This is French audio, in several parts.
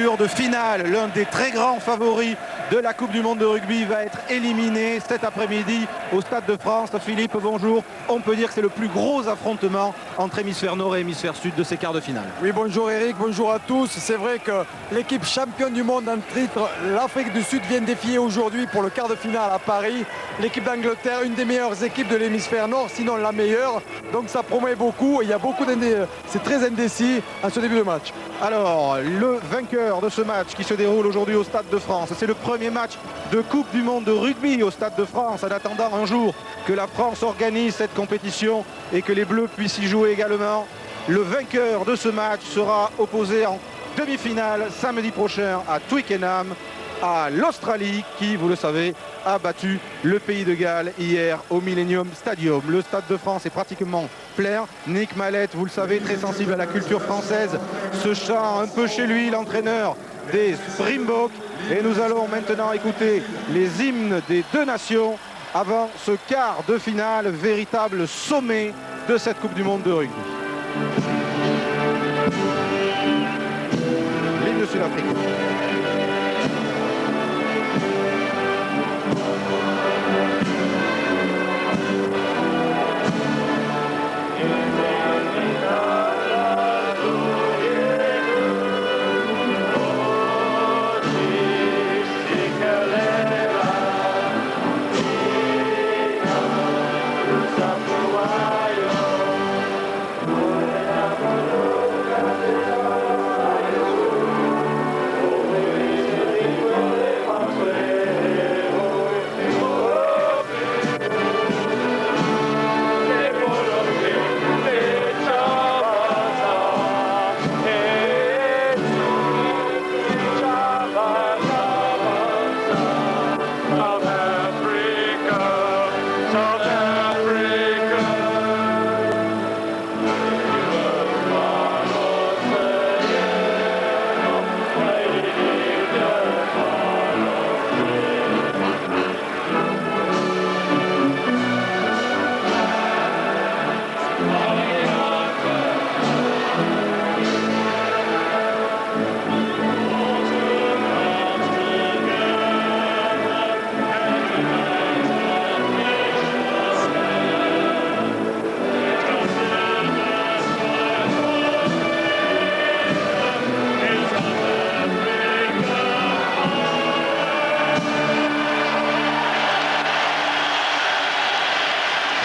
De finale, l'un des très grands favoris de la Coupe du Monde de rugby va être éliminé cet après-midi au Stade de France. Philippe, bonjour. On peut dire que c'est le plus gros affrontement entre hémisphère nord et hémisphère sud de ces quarts de finale. Oui, bonjour Eric, bonjour à tous. C'est vrai que l'équipe championne du monde en titre, l'Afrique du Sud, vient défier aujourd'hui pour le quart de finale à Paris. L'équipe d'Angleterre, une des meilleures équipes de l'hémisphère nord, sinon la meilleure. Donc ça promet beaucoup et il y a beaucoup c'est très indécis à ce début de match. Alors, le vainqueur de ce match qui se déroule aujourd'hui au Stade de France, c'est le premier match de Coupe du Monde de rugby au Stade de France, en attendant un jour que la France organise cette compétition et que les Bleus puissent y jouer également. Le vainqueur de ce match sera opposé en demi-finale samedi prochain à Twickenham, à l'Australie qui, vous le savez, a battu le pays de Galles hier au Millennium Stadium. Le Stade de France est pratiquement plein. Nick Mallette, vous le savez, très sensible à la culture française, se chante un peu chez lui, l'entraîneur des Springboks. Et nous allons maintenant écouter les hymnes des deux nations avant ce quart de finale, véritable sommet de cette Coupe du Monde de rugby. L'hymne sud-africain.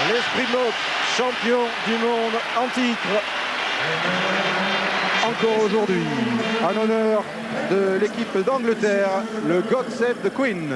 Les Springboks, champions du monde en titre, encore aujourd'hui, en honneur de l'équipe d'Angleterre, le God Save the Queen.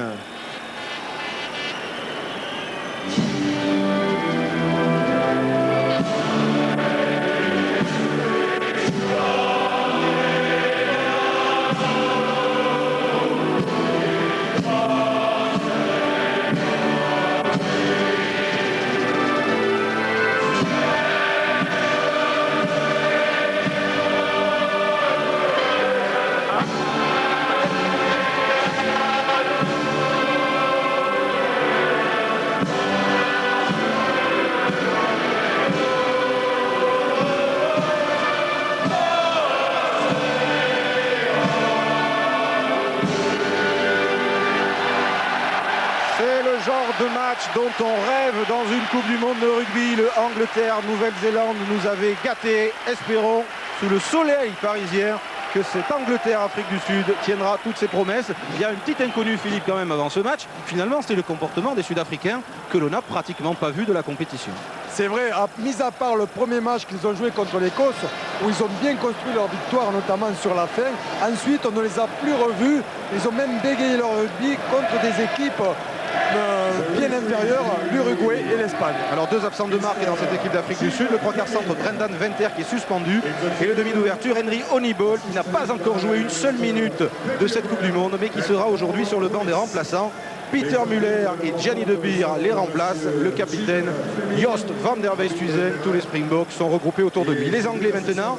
De match dont on rêve dans une Coupe du Monde de rugby. Le Angleterre-Nouvelle-Zélande nous avait gâtés. Espérons, sous le soleil parisien, que cette Angleterre-Afrique du Sud tiendra toutes ses promesses. Il y a une petite inconnue, Philippe, quand même, avant ce match. Finalement, c'était le comportement des Sud-Africains que l'on n'a pratiquement pas vu de la compétition. C'est vrai, mis à part le premier match qu'ils ont joué contre l'Écosse, où ils ont bien construit leur victoire, notamment sur la fin. Ensuite, on ne les a plus revus. Ils ont même bégayé leur rugby contre des équipes bien inférieures, l'Uruguay et l'Espagne. Alors deux absents de marque dans cette équipe d'Afrique du Sud, le 3/4 centre Brendan Venter qui est suspendu et le demi d'ouverture Henry Honeyball qui n'a pas encore joué une seule minute de cette Coupe du Monde mais qui sera aujourd'hui sur le banc des remplaçants. Peter Muller et Gianni De Beer les remplacent. Le capitaine Joost van der Westhuizen, tous les Springboks sont regroupés autour de lui. Les Anglais maintenant,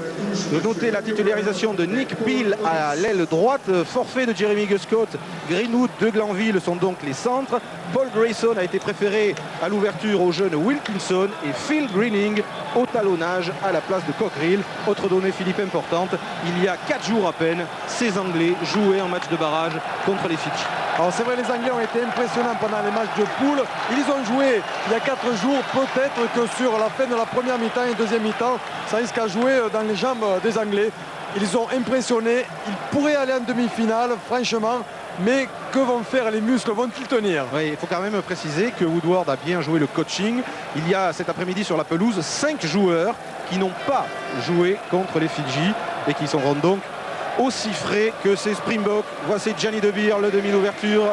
de noter la titularisation de Nick Peel à l'aile droite, forfait de Jeremy Guscott, Greenwood, De Glanville sont donc les centres. Paul Grayson a été préféré à l'ouverture au jeune Wilkinson et Phil Greening au talonnage à la place de Cockerill. Autre donnée, Philippe, importante, il y a 4 jours à peine, ces Anglais jouaient en match de barrage contre les Fidji. Alors c'est vrai, les Anglais ont été impressionnants pendant les matchs de poule. Ils ont joué il y a 4 jours, peut-être que sur la fin de la première mi-temps et deuxième mi-temps, ça risque à jouer dans les jambes des Anglais. Ils ont impressionné, ils pourraient aller en demi-finale, franchement. Mais que vont faire les muscles? Vont-ils tenir? Oui, il faut quand même préciser que Woodward a bien joué le coaching. Il y a cet après-midi sur la pelouse 5 joueurs qui n'ont pas joué contre les Fidji et qui seront donc aussi frais que ces Springboks. Voici Gianni De Beer, le demi d'ouverture,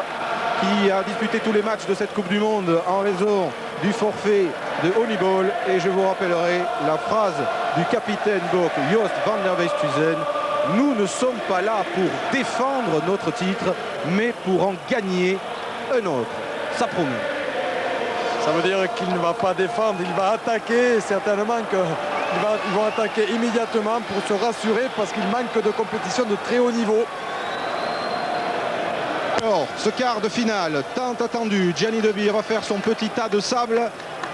qui a disputé tous les matchs de cette Coupe du Monde en raison du forfait de Honeyball. Et je vous rappellerai la phrase du capitaine Bok, Joost van der Westhuizen: nous ne sommes pas là pour défendre notre titre, mais pour en gagner un autre. Ça promet. Ça veut dire qu'il ne va pas défendre, il va attaquer. Certainement qu'ils vont attaquer immédiatement pour se rassurer parce qu'il manque de compétition de très haut niveau. Alors, ce quart de finale, tant attendu, Gianni De Beer va faire son petit tas de sable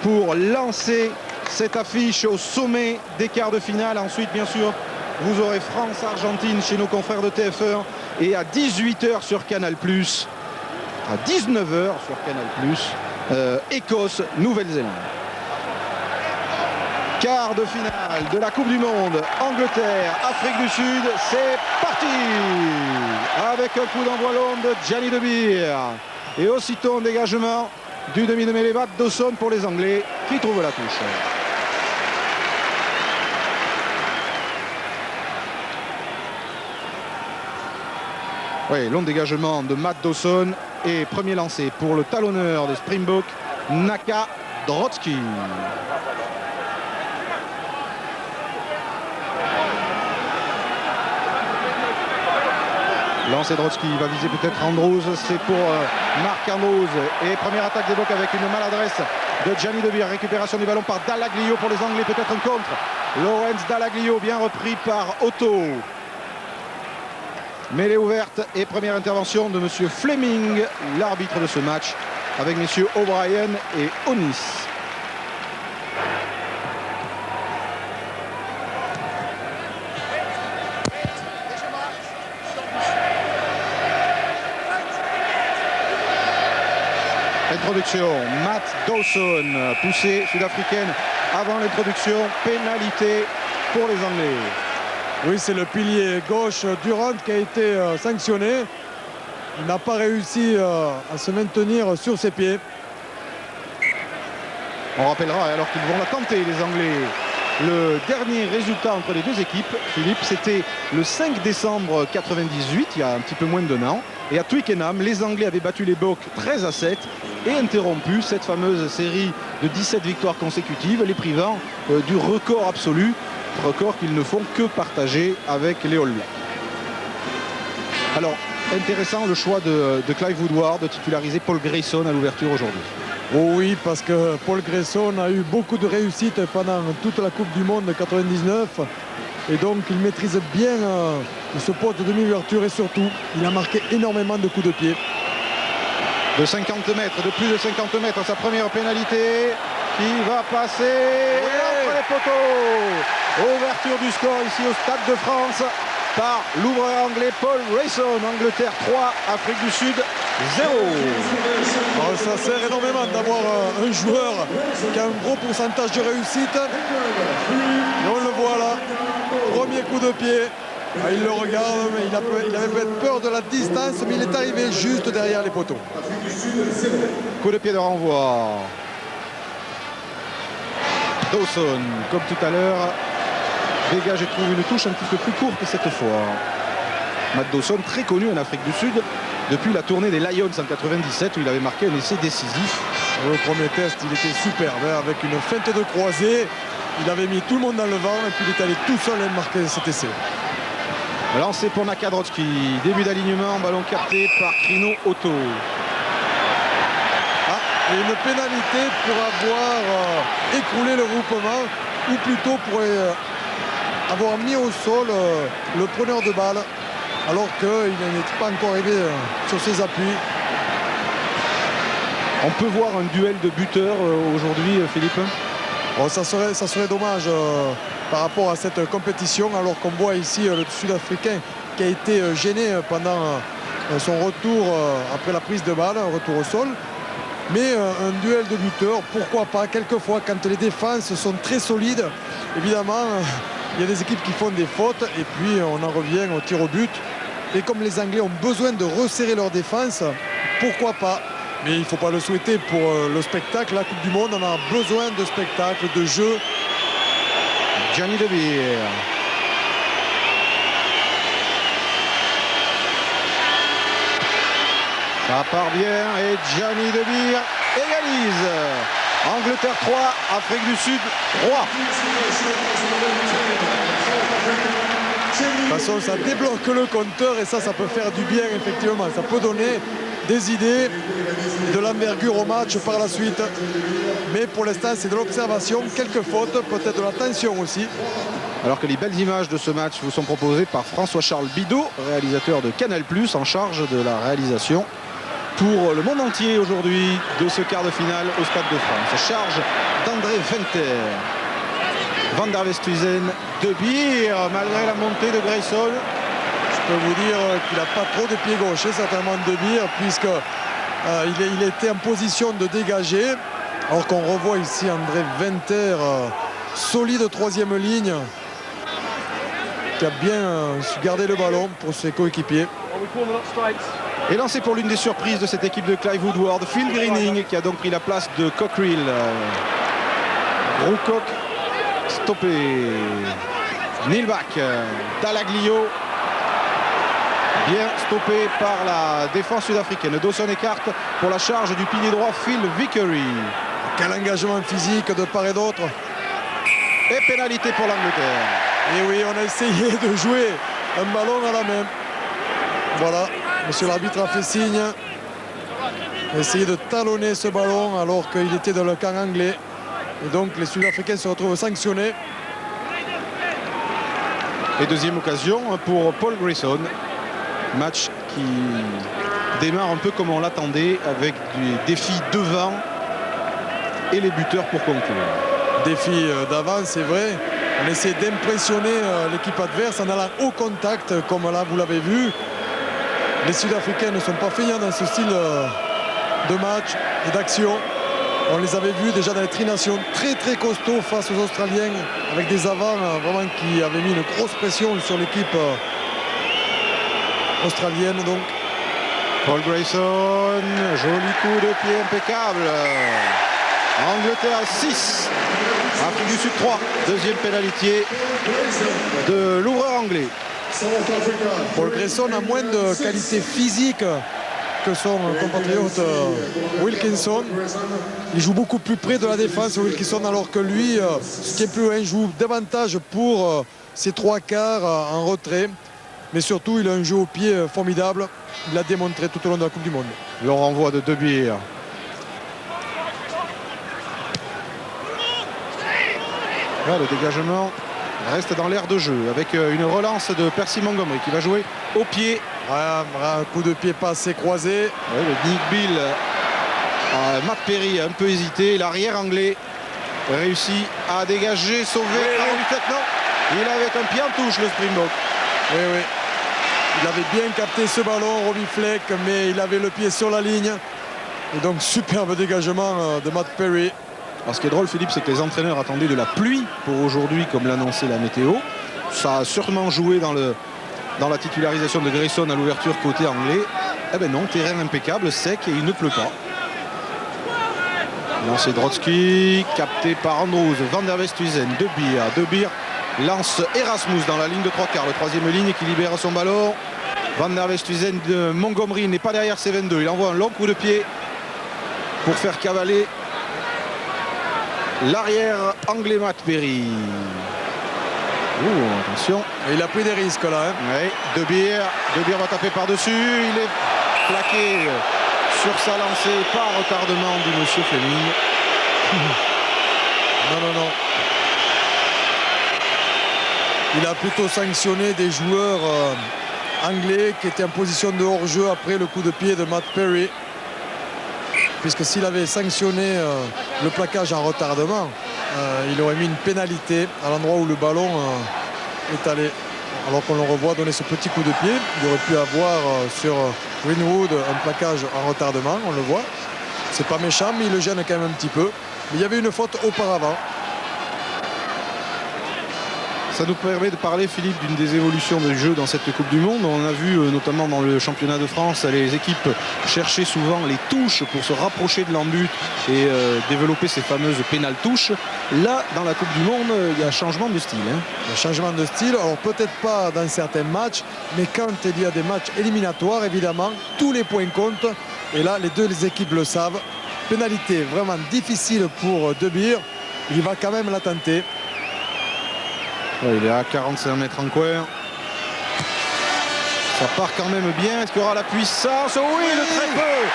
pour lancer cette affiche au sommet des quarts de finale. Ensuite, bien sûr, vous aurez France-Argentine chez nos confrères de TF1 et à 18h sur Canal+, à 19h sur Canal+, Écosse-Nouvelle-Zélande. Quart de finale de la Coupe du Monde, Angleterre, Afrique du Sud, c'est parti! Avec un coup d'envoi long de Gianni De Beer. Et aussitôt un dégagement du demi de mêlée Matt Dawson pour les Anglais qui trouvent la touche. Oui, long dégagement de Matt Dawson et premier lancé pour le talonneur des Springboks, Naka Drotsky. Lancé Drotsky va viser peut-être Andrews, c'est pour Mark Andrews. Et première attaque des Boks avec une maladresse de Gianni De Beer. Récupération du ballon par Dallaglio pour les Anglais, peut-être un contre. Lawrence Dallaglio bien repris par Otto. Mêlée ouverte et première intervention de monsieur Fleming, l'arbitre de ce match, avec messieurs O'Brien et Onis. Introduction, Matt Dawson, poussée sud-africaine avant l'introduction, pénalité pour les Anglais. Oui, c'est le pilier gauche Durant qui a été sanctionné. Il n'a pas réussi à se maintenir sur ses pieds. On rappellera, alors qu'ils vont la tenter, les Anglais, le dernier résultat entre les deux équipes, Philippe, c'était le 5 décembre 98, il y a un petit peu moins d'un an. Et à Twickenham, les Anglais avaient battu les Boks 13-7 et interrompu cette fameuse série de 17 victoires consécutives, les privant du record absolu, record qu'ils ne font que partager avec les All Blacks. Alors, intéressant le choix de Clive Woodward de titulariser Paul Grayson à l'ouverture aujourd'hui. Oh oui, parce que Paul Grayson a eu beaucoup de réussite pendant toute la Coupe du Monde de 99. Et donc il maîtrise bien ce poste de demi-ouverture et surtout, il a marqué énormément de coups de pied. De 50 mètres, de plus de 50 mètres, sa première pénalité qui va passer entre les poteaux. Ouverture du score ici au Stade de France par l'ouvreur anglais Paul Grayson. Angleterre 3, Afrique du Sud 0. Alors, ça sert énormément d'avoir un joueur qui a un gros pourcentage de réussite. Et on le voit là, premier coup de pied. Il le regarde, mais il avait peut-être peur de la distance, mais il est arrivé juste derrière les poteaux. Coup de pied de renvoi. Dawson, comme tout à l'heure, dégage et trouve une touche un petit peu plus courte cette fois. Matt Dawson, très connu en Afrique du Sud depuis la tournée des Lions en 97 où il avait marqué un essai décisif. Le premier test, il était superbe, avec une feinte de croisée. Il avait mis tout le monde dans le vent et puis il est allé tout seul marquer cet essai. Lancé pour Naka Drotsky, début d'alignement, ballon capté par Krino Otto. Et une pénalité pour avoir écroulé le groupement, ou plutôt pour avoir mis au sol le preneur de balle, alors qu'il n'était pas encore arrivé sur ses appuis. On peut voir un duel de buteurs aujourd'hui, Philippe. Oh, ça serait dommage par rapport à cette compétition, alors qu'on voit ici le Sud-Africain qui a été gêné pendant son retour après la prise de balle, un retour au sol. Mais un duel de buteurs, pourquoi pas? Quelquefois, quand les défenses sont très solides, évidemment, il y a des équipes qui font des fautes et puis on en revient au tir au but. Et comme les Anglais ont besoin de resserrer leur défense, pourquoi pas? Mais il ne faut pas le souhaiter pour le spectacle. La Coupe du Monde, on a besoin de spectacle, de jeu. Gianni De Beer. Ça part bien et Gianni De Beer égalise. Angleterre 3, Afrique du Sud 3. De toute façon, ça débloque le compteur et ça peut faire du bien, effectivement. Ça peut donner des idées, de l'envergure au match par la suite. Mais pour l'instant, c'est de l'observation, quelques fautes, peut-être de la tension aussi. Alors que les belles images de ce match vous sont proposées par François-Charles Bidot, réalisateur de Canal+, en charge de la réalisation pour le monde entier aujourd'hui de ce quart de finale au Stade de France. Charge d'André Venter. Van der Westhuizen, De Beer, malgré la montée de Grayson. Je peux vous dire qu'il n'a pas trop de pied gauche, certainement De Beer, puisqu'il était en position de dégager. Alors qu'on revoit ici André Venter, solide troisième ligne, qui a bien su garder le ballon pour ses coéquipiers. Et lancé pour l'une des surprises de cette équipe de Clive Woodward, Phil Greening, qui a donc pris la place de Cockerill. Roucock stoppé. Neil Back, Dalaglio, bien stoppé par la défense sud-africaine. Dawson écarte pour la charge du pilier droit Phil Vickery. Quel engagement physique de part et d'autre. Et pénalité pour l'Angleterre. Et oui, on a essayé de jouer un ballon à la main. Voilà, monsieur l'arbitre a fait signe. On a essayé de talonner ce ballon alors qu'il était dans le camp anglais. Et donc les Sud-Africains se retrouvent sanctionnés. Et deuxième occasion pour Paul Grayson. Match qui démarre un peu comme on l'attendait, avec des défis devant et les buteurs pour conclure. Défi d'avant, c'est vrai. On essaie d'impressionner l'équipe adverse en allant au contact, comme là vous l'avez vu. Les Sud-Africains ne sont pas feignants dans ce style de match et d'action. On les avait vus déjà dans les trinations très très costauds face aux Australiens, avec des avants vraiment qui avaient mis une grosse pression sur l'équipe australienne. Donc Paul Grayson, joli coup de pied impeccable. Angleterre 6, Afrique du Sud 3, deuxième pénalité de l'ouvreur anglais. Paul Grayson a moins de qualité physique que son compatriote Wilkinson. Il joue beaucoup plus près de la défense, Wilkinson, alors que lui, ce qui est plus loin, joue davantage pour ses trois quarts en retrait. Mais surtout, il a un jeu au pied formidable. Il l'a démontré tout au long de la Coupe du Monde. Le renvoi de De Beer. Là, le dégagement reste dans l'aire de jeu avec une relance de Percy Montgomery qui va jouer au pied. Un coup de pied pas assez croisé. Ouais, le Nick Bill. Matt Perry a un peu hésité. L'arrière anglais réussit à dégager, sauver. Non, il avait un pied en touche, le Springbok. Oui, oui. Il avait bien capté ce ballon, Robbie Fleck, mais il avait le pied sur la ligne. Et donc, superbe dégagement de Matt Perry. Alors, ce qui est drôle, Philippe, c'est que les entraîneurs attendaient de la pluie pour aujourd'hui, comme l'annonçait la météo. Ça a sûrement joué dans la titularisation de Grayson à l'ouverture côté anglais. Eh ben non, terrain impeccable, sec et il ne pleut pas. Lancé Drotsky, capté par Andrews, Van der Westhuizen, De Beer. De Beer lance Erasmus dans la ligne de trois quarts, le troisième ligne qui libère son ballon. Van der Westhuizen de Montgomery n'est pas derrière ses 22. Il envoie un long coup de pied pour faire cavaler l'arrière anglais Matt Perry. Attention. Et il a pris des risques là. Oui, De Beer va taper par-dessus. Il est plaqué sur sa lancée, pas retardement, dit monsieur Fleming. Non. Il a plutôt sanctionné des joueurs anglais qui étaient en position de hors-jeu après le coup de pied de Matt Perry. Puisque s'il avait sanctionné le plaquage en retardement, il aurait mis une pénalité à l'endroit où le ballon est allé. Alors qu'on le revoit donner ce petit coup de pied, il aurait pu avoir sur Greenwood un plaquage en retardement, on le voit. C'est pas méchant, mais il le gêne quand même un petit peu. Mais il y avait une faute auparavant. Ça nous permet de parler, Philippe, d'une des évolutions du jeu dans cette Coupe du Monde. On a vu notamment dans le championnat de France les équipes chercher souvent les touches pour se rapprocher de l'en-but et développer ces fameuses pénales touches. Là, dans la Coupe du Monde, il y a un changement de style. Un changement de style, alors peut-être pas dans certains matchs, mais quand il y a des matchs éliminatoires, évidemment, tous les points comptent. Et là, les deux équipes le savent. Pénalité vraiment difficile pour De Beer. Il va quand même la tenter. Ouais, il est à 45 mètres en coin. Ça part quand même bien. Est-ce qu'il y aura la puissance? Oui, de très peu.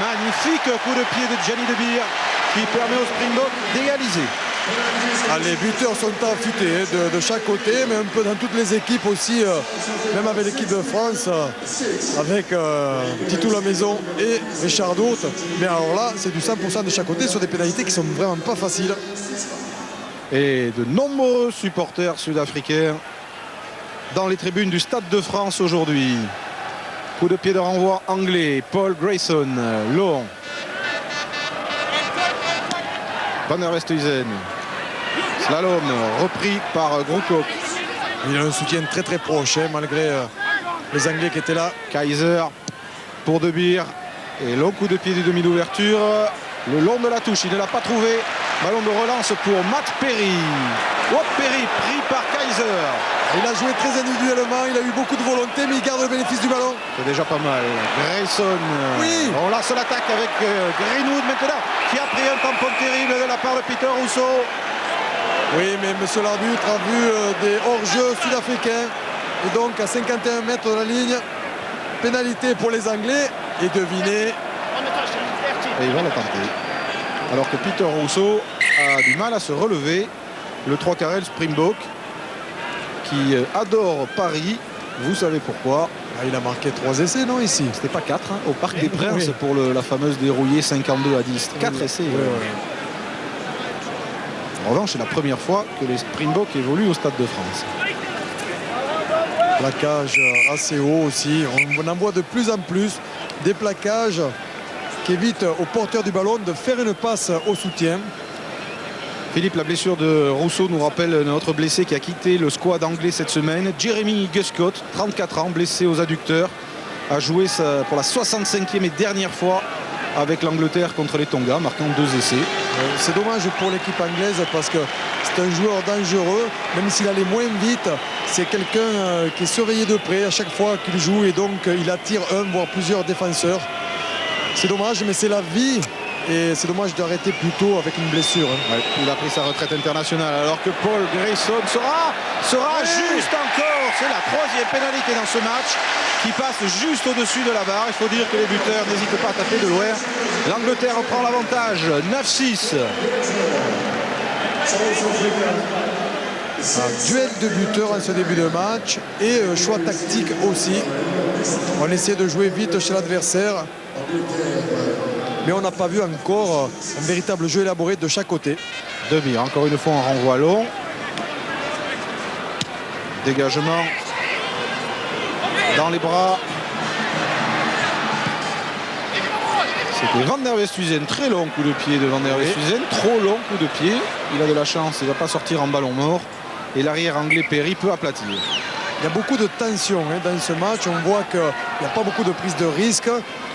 Magnifique coup de pied de Gianni De Beer qui permet aux Springboks d'égaliser. Les buteurs sont affûtés de chaque côté, mais un peu dans toutes les équipes aussi, même avec l'équipe de France, avec Titou La Maison et Richard Dourte. Mais alors là, c'est du 100% de chaque côté sur des pénalités qui sont vraiment pas faciles. Et de nombreux supporters sud-africains dans les tribunes du Stade de France aujourd'hui. Coup de pied de renvoi anglais, Paul Grayson, long. Van der Westhuizen. Slalom repris par Groukop. Il a un soutien très très proche, malgré les Anglais qui étaient là. Kaiser pour De Beer. Et long coup de pied du demi d'ouverture. Le long de la touche, il ne l'a pas trouvé. Ballon de relance pour Matt Perry. Perry pris par Kaiser. Il a joué très individuellement, il a eu beaucoup de volonté, mais il garde le bénéfice du ballon. C'est déjà pas mal. Grayson. Oui. On lance l'attaque avec Greenwood maintenant, qui a pris un tampon terrible de la part de Peter Rousseau. Oui, mais monsieur l'arbitre a vu des hors-jeux sud-africains. Et donc à 51 mètres de la ligne, pénalité pour les Anglais. Et devinez. Et il va la tenter. Alors que Peter Rousseau a du mal à se relever. Le 3/4 Springbok qui adore Paris. Vous savez pourquoi. Il a marqué 3 essais, non, ici? C'était pas 4 au Parc des Princes pour la fameuse dérouillée 52-10. 4 essais. En revanche, c'est la première fois que les Springboks évoluent au Stade de France. Plaquage assez haut aussi. On en voit de plus en plus des plaquages qui évitent au porteur du ballon de faire une passe au soutien. Philippe, la blessure de Rousseau nous rappelle notre blessé qui a quitté le squad anglais cette semaine. Jeremy Guscott, 34 ans, blessé aux adducteurs, a joué pour la 65e et dernière fois avec l'Angleterre contre les Tonga, marquant 2 essais. C'est dommage pour l'équipe anglaise parce que c'est un joueur dangereux, même s'il allait moins vite. C'est quelqu'un qui est surveillé de près à chaque fois qu'il joue et donc il attire un voire plusieurs défenseurs. C'est dommage, mais c'est la vie. Et c'est dommage d'arrêter plus tôt avec une blessure. Ouais, il a pris sa retraite internationale alors que Paul Grayson sera juste encore. C'est la 3e pénalité dans ce match qui passe juste au-dessus de la barre. Il faut dire que les buteurs n'hésitent pas à taper de loin. L'Angleterre prend l'avantage, 9-6. Un duel de buteurs en ce début de match et choix tactique aussi. On essaie de jouer vite chez l'adversaire. Mais on n'a pas vu encore un véritable jeu élaboré de chaque côté. De Beer, encore une fois, on renvoie long. Dégagement dans les bras. C'était Van der Westhuizen, très long coup de pied de Van der Westhuizen, trop long coup de pied. Il a de la chance, il ne va pas sortir en ballon mort. Et l'arrière anglais Perry peut aplatir. Il y a beaucoup de tension dans ce match. On voit qu'il n'y a pas beaucoup de prise de risque.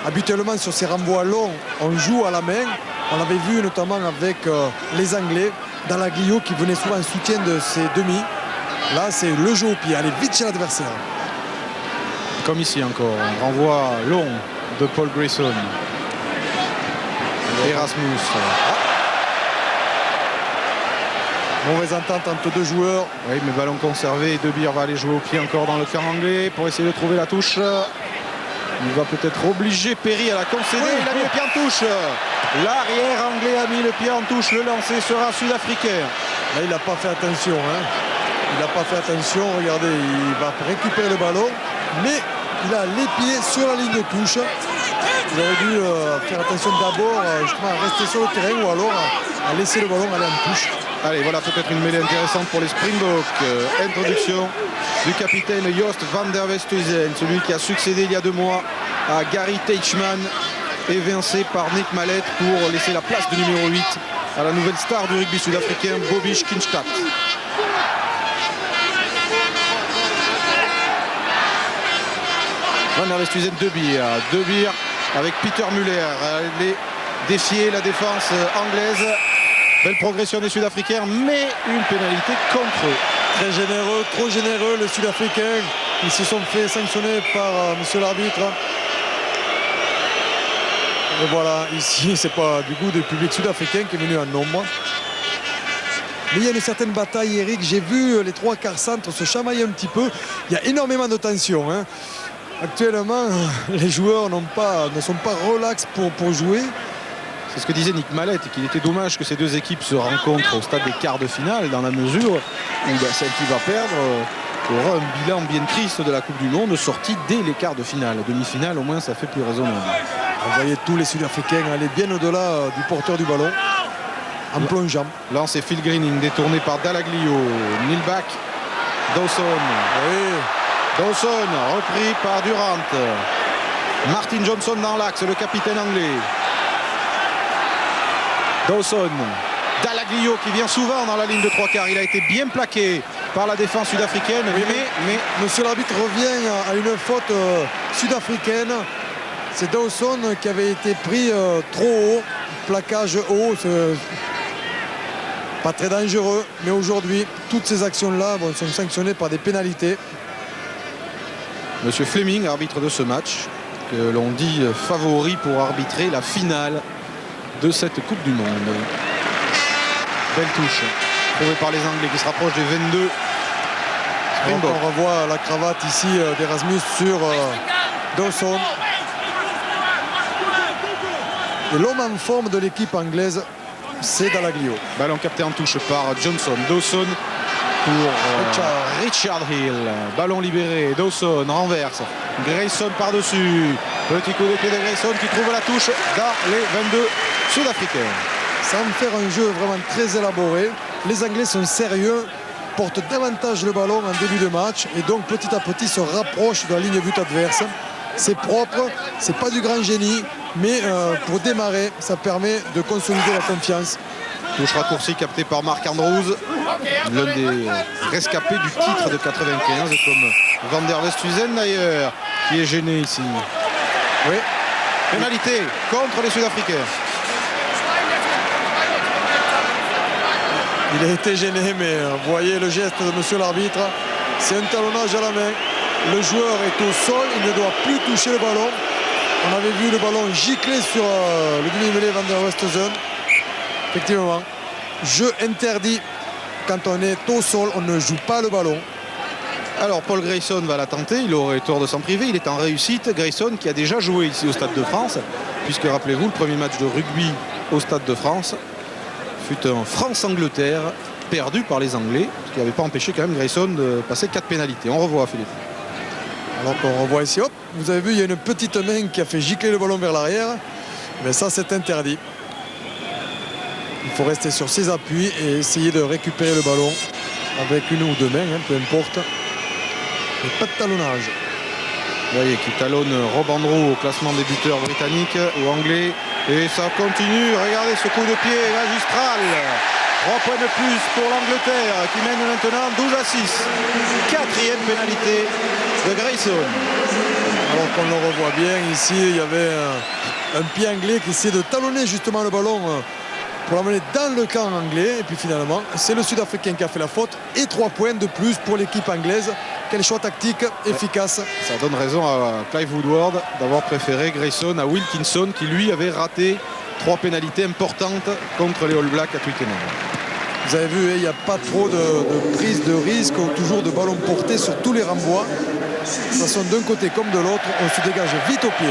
Habituellement, sur ces renvois longs, on joue à la main. On avait vu notamment avec les Anglais dans la Guillot qui venait souvent en soutien de ses demi. Là, c'est le jeu au pied. Aller vite chez l'adversaire. Comme ici encore. Un renvoi long de Paul Grayson. Erasmus. Mauvaise entente entre deux joueurs. Oui, mais ballon conservé. De Beer va aller jouer au pied encore dans le camp anglais pour essayer de trouver la touche. Il va peut-être obliger Perry à la concéder. Il a mis le pied en touche. L'arrière anglais a mis le pied en touche. Le lancer sera sud-africain. Là, il n'a pas fait attention. Il n'a pas fait attention. Regardez, il va récupérer le ballon. Mais il a les pieds sur la ligne de touche. Il aurait dû faire attention d'abord justement à rester sur le terrain ou alors à laisser le ballon aller en touche. Allez, voilà peut-être une mêlée intéressante pour les Springboks. Introduction du capitaine Joost van der Westhuizen, celui qui a succédé il y a 2 mois à Gary Teichmann, évincé par Nick Mallet pour laisser la place de numéro 8 à la nouvelle star du rugby sud-africain, Bobish Kinstad. Van der Westhuizen, De Beer avec Peter Muller. Les défier la défense anglaise. Belle progression des Sud-Africains, mais une pénalité contre eux. Très généreux, trop généreux, les Sud-Africains. Ils se sont fait sanctionner par monsieur l'arbitre. Et voilà, ici, c'est pas du goût du public sud-africain qui est venu en nombre. Mais il y a une certaine bataille, Eric. J'ai vu les 3 quarts centres se chamailler un petit peu. Il y a énormément de tension. Actuellement, les joueurs ne sont pas relax pour jouer. C'est ce que disait Nick Mallet, qu'il était dommage que ces 2 équipes se rencontrent au stade des quarts de finale, dans la mesure où celle qui va perdre aura un bilan bien triste de la Coupe du Monde, sorti dès les quarts de finale. Demi-finale, au moins, ça fait plus raisonnable. Vous voyez tous les Sud-Africains aller bien au-delà du porteur du ballon, en plongeant. Là, c'est Phil Greening, détourné par Dalaglio. Nilbach, Dawson. Oui. Dawson, repris par Durant. Martin Johnson dans l'axe, le capitaine anglais. Dawson, Dalaglio qui vient souvent dans la ligne de 3 quarts. Il a été bien plaqué par la défense sud-africaine. Oui, mais monsieur l'arbitre revient à une faute sud-africaine. C'est Dawson qui avait été pris trop haut. Plaquage haut. Pas très dangereux. Mais aujourd'hui, toutes ces actions-là sont sanctionnées par des pénalités. Monsieur Fleming, arbitre de ce match, que l'on dit favori pour arbitrer la finale de cette Coupe du Monde. Belle touche trouvée par les Anglais qui se rapprochent des 22. On revoit la cravate ici d'Erasmus sur Dawson. Et l'homme en forme de l'équipe anglaise, c'est Dalaglio. Ballon capté en touche par Johnson. Dawson pour Richard Hill. Ballon libéré. Dawson renverse. Grayson par-dessus. Petit coup de pied de Grayson qui trouve la touche dans les 22 sud-africains. Sans faire un jeu vraiment très élaboré, les Anglais sont sérieux, portent davantage le ballon en début de match et donc petit à petit se rapprochent de la ligne but adverse. C'est propre, c'est pas du grand génie, mais pour démarrer, ça permet de consolider la confiance. Touche raccourcie captée par Mark Andrews, l'un des rescapés du titre de 95, comme Van der Westhuizen d'ailleurs, qui est gêné ici. Oui, pénalité contre les Sud-Africains. Il a été gêné, mais vous voyez le geste de monsieur l'arbitre. C'est un talonnage à la main. Le joueur est au sol, il ne doit plus toucher le ballon. On avait vu le ballon gicler sur le demi-mêlée Van der Westhuizen. Effectivement, jeu interdit. Quand on est au sol, on ne joue pas le ballon. Alors Paul Grayson va la tenter, il aurait tort de s'en priver, il est en réussite. Grayson qui a déjà joué ici au Stade de France, puisque rappelez-vous, le premier match de rugby au Stade de France fut un France-Angleterre perdu par les Anglais, ce qui n'avait pas empêché quand même Grayson de passer 4 pénalités. On revoit Philippe. Alors qu'on revoit ici, hop, vous avez vu, il y a une petite main qui a fait gicler le ballon vers l'arrière. Mais ça, c'est interdit. Il faut rester sur ses appuis et essayer de récupérer le ballon avec une ou 2 mains, peu importe. Mais pas de talonnage. Vous voyez qui talonne Rob Andrew au classement des buteurs britanniques ou anglais. Et ça continue. Regardez ce coup de pied magistral. 3 points de plus pour l'Angleterre qui mène maintenant 12-6. 4e pénalité de Grayson. Alors qu'on le revoit bien ici, il y avait un pied anglais qui essayait de talonner justement le ballon pour l'amener dans le camp anglais. Et puis finalement, c'est le Sud-Africain qui a fait la faute. Et 3 points de plus pour l'équipe anglaise. Quel choix tactique efficace. Ça donne raison à Clive Woodward d'avoir préféré Grayson à Wilkinson qui lui avait raté 3 pénalités importantes contre les All Blacks à Twickenham. Vous avez vu, il n'y a pas trop de prise de risque ou toujours de ballon porté sur tous les renvois. De toute façon, d'un côté comme de l'autre, on se dégage vite au pied.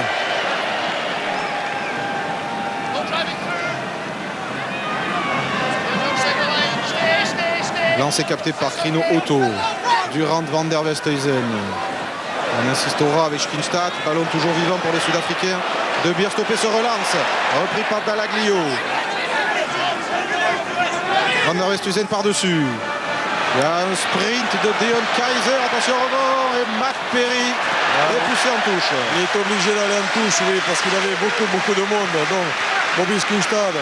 Lance est capté par Krino Otto. Durant van der Westhuizen. On insistera avec Schkinstad. Ballon toujours vivant pour les Sud-Africains. De Beer stoppé se relance. Repris par Dalaglio. Van der Westhuizen par-dessus. Il y a un sprint de Deon Kaiser. Attention au rebond. Et Matt Perry est poussé en touche. Il est obligé d'aller en touche, oui, parce qu'il avait beaucoup de monde. Donc, Bobby Schkinstad.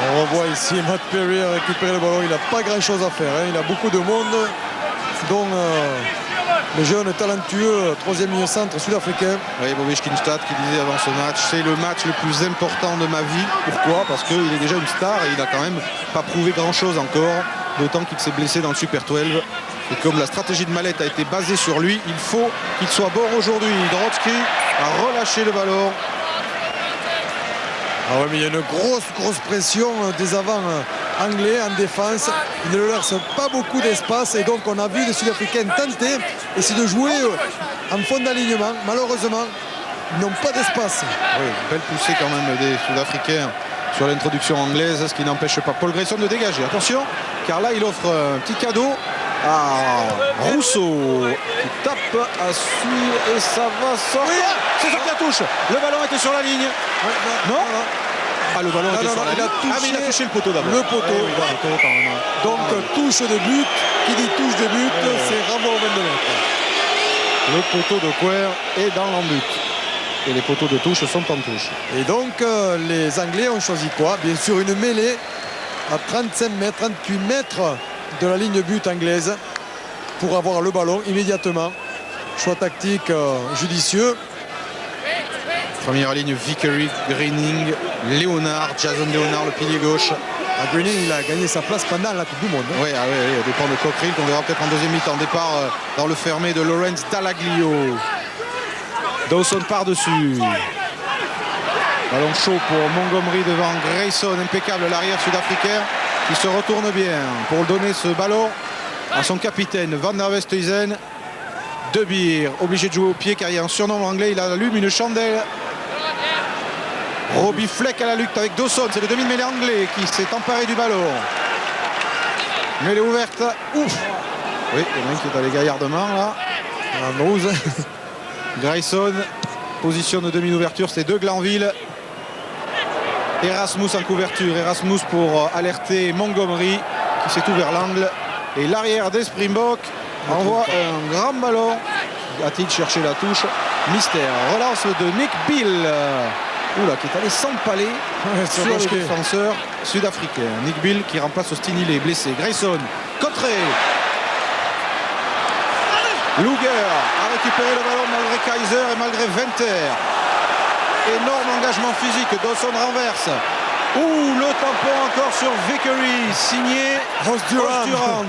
On revoit ici Matt Perry a récupéré le ballon. Il n'a pas grand chose à faire, hein. Il a beaucoup de monde. Donc le jeune talentueux troisième milieu centre sud-africain. Oui, Bobby Schkinstad qui disait avant ce match, c'est le match le plus important de ma vie. Pourquoi? Parce qu'il est déjà une star et il n'a quand même pas prouvé grand chose encore. D'autant qu'il s'est blessé dans le Super 12. Et comme la stratégie de Mallette a été basée sur lui, il faut qu'il soit bon aujourd'hui. Drotsky a relâché le ballon. Ah ouais, mais il y a une grosse pression des avants anglais en défense. Ils ne leur laissent pas beaucoup d'espace et donc on a vu les Sud-Africains tenter essayer de jouer en fond d'alignement. Malheureusement, ils n'ont pas d'espace. Oui, belle poussée quand même des Sud-Africains sur l'introduction anglaise, ce qui n'empêche pas Paul Grayson de dégager. Attention, car là il offre un petit cadeau à Rousseau qui tape à suivre et ça va sortir. Oui, c'est sorti à touche. Le ballon était sur la ligne. Non. Ah, le ballon était sur la ligne. Mais il a touché le poteau d'abord. Le poteau. Oui, le poteau quand même. Donc touche de but. Qui dit touche de but, c'est renvoi au 22 mètres. Le poteau de Quer est dans l'embut. Et les poteaux de touche sont en touche. Et donc les Anglais ont choisi quoi? Bien sûr une mêlée à 35 mètres, 38 mètres de la ligne but anglaise pour avoir le ballon immédiatement. Choix tactique judicieux. Première ligne, Vickery, Greening, Léonard, Jason Léonard, le pilier gauche. Greening, il a gagné sa place pendant la Coupe du Monde. Oui, au départ de Cockerill, qu'on verra peut-être en deuxième mi-temps. Départ dans le fermé de Lawrence Dalaglio. Dawson par-dessus. Ballon chaud pour Montgomery devant Grayson. Impeccable l'arrière sud-africain qui se retourne bien pour donner ce ballon à son capitaine Van der Westhuizen. De Beer, obligé de jouer au pied car il y a un surnom anglais. Il allume une chandelle. Robbie Fleck à la lutte avec Dawson. C'est le demi-mêlée anglais qui s'est emparé du ballon. Mêlée ouverte. Ouf. Oui, il y en a un qui est à l'égaillardement là. En 12. Grayson positionne demi-ouverture, c'est de Glanville. Erasmus en couverture. Erasmus pour alerter Montgomery qui s'est ouvert l'angle. Et l'arrière des Springboks envoie un grand ballon. A-t-il cherché la touche? Mystère. Relance de Nick Bill. Oula, qui est allé s'empaler sur le défenseur sud-africain. Nick Bill qui remplace Austin Healey, blessé. Grayson, contré. Luger a récupéré le ballon malgré Kaiser et malgré Venter. Énorme engagement physique. Dawson renverse. Ouh, le tampon encore sur Vickery, signé Ross Durant.